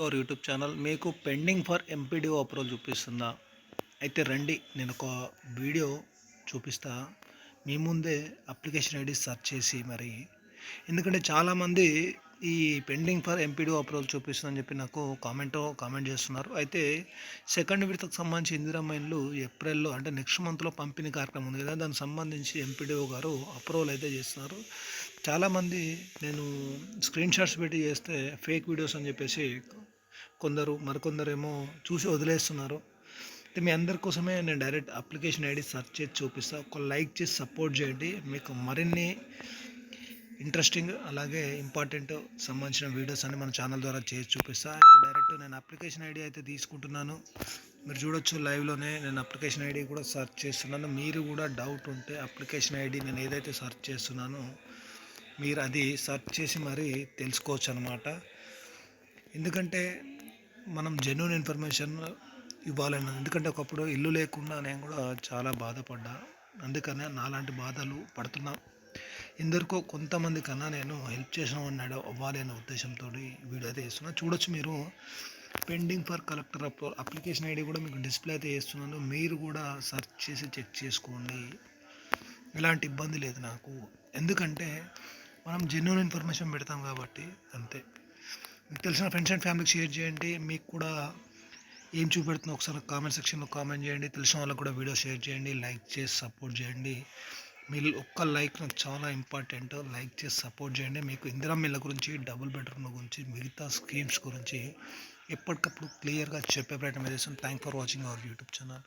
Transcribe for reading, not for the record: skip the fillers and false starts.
Our YouTube channel మీకు pending for MPDO approval చూపిస్తుందా? అయితే రండి, నేను ఒక వీడియో చూపిస్తా. మీ ముందే అప్లికేషన్ ఐడి సెర్చ్ చేసి మరి, ఎందుకంటే చాలామంది ఈ పెండింగ్ ఫర్ ఎంపీడీఓ అప్రూవల్ చూపిస్తుందని చెప్పి నాకు కామెంట్ చేస్తున్నారు. అయితే సెకండ్ విడతకు సంబంధించి ఇందిరమ్మ ఇండ్లు ఏప్రిల్లో అంటే నెక్స్ట్ మంత్లో పంపిణీ కార్యక్రమం ఉంది కదా, దానికి సంబంధించి ఎంపీడీఓ గారు అప్రూవల్ అయితే చేస్తున్నారు. చాలామంది నేను స్క్రీన్ షాట్స్ పెట్టి చేస్తే ఫేక్ వీడియోస్ అని చెప్పేసి మరికొందరేమో చూసి వదిలేస్తున్నారు. అయితే మీ అందరి కోసమే నేను డైరెక్ట్ అప్లికేషన్ ఐడి సెర్చ్ చేసి చూపిస్తాను. ఒక లైక్ చేసి సపోర్ట్ చేయండి. మీకు మరిన్ని ఇంట్రెస్టింగ్ అలాగే ఇంపార్టెంట్ సంబంధించిన వీడియోస్ అన్ని మన ఛానల్ ద్వారా చేసి చూపిస్తాను. ఇప్పుడు డైరెక్ట్ నేను అప్లికేషన్ ఐడి అయితే తీసుకుంటున్నాను. మీరు చూడొచ్చు, లైవ్లోనే నేను అప్లికేషన్ ఐడి కూడా సెర్చ్ చేస్తున్నాను. మీరు కూడా డౌట్ ఉంటే అప్లికేషన్ ఐడి నేను ఏదైతే సెర్చ్ చేస్తున్నానో మీరు అది సెర్చ్ చేసి మరి తెలుసుకోవచ్చు అనమాట. ఎందుకంటే మనం జెన్యూన్ ఇన్ఫర్మేషన్ ఇవ్వాలని, ఎందుకంటే ఒకప్పుడు ఇల్లు లేకుండా నేను కూడా చాలా బాధపడ్డా. అందుకనే నాలాంటి బాధలు పడుతున్నా ఎందరికో కొంతమంది కన్నా నేను హెల్ప్ చేసిన వాడిని అవ్వాలి అనే ఉద్దేశంతో వీడియో అయితే చేస్తున్నా. చూడొచ్చు మీరు, pending for collector approval application ID కూడా మీకు డిస్ప్లే అయితే చేస్తున్నాను. మీరు కూడా సెర్చ్ చేసి చెక్ చేసుకోండి. ఎలాంటి ఇబ్బంది లేదు నాకు, ఎందుకంటే మనం జెన్యూన్ ఇన్ఫర్మేషన్ పెడతాం కాబట్టి అంతే. మీకు తెలిసిన ఫ్రెండ్స్ అండ్ ఫ్యామిలీకి షేర్ చేయండి. మీకు కూడా ఏం చూపెడుతుందో ఒకసారి కామెంట్ సెక్షన్లో కామెంట్ చేయండి. తెలిసిన వాళ్ళకి కూడా వీడియో షేర్ చేయండి. లైక్ చేసి సపోర్ట్ చేయండి. మీరు ఒక్క లైక్ నాకు చాలా ఇంపార్టెంట్. లైక్ చేసి సపోర్ట్ చేయండి. మీకు ఇందిరమ్మ ఇళ్ళ గురించి, డబుల్ బెడ్రూమ్ గురించి, మిగతా స్కీమ్స్ గురించి ఎప్పటికప్పుడు క్లియర్గా చెప్పే ప్రయత్నం చేస్తాను. Thank for watching our YouTube channel.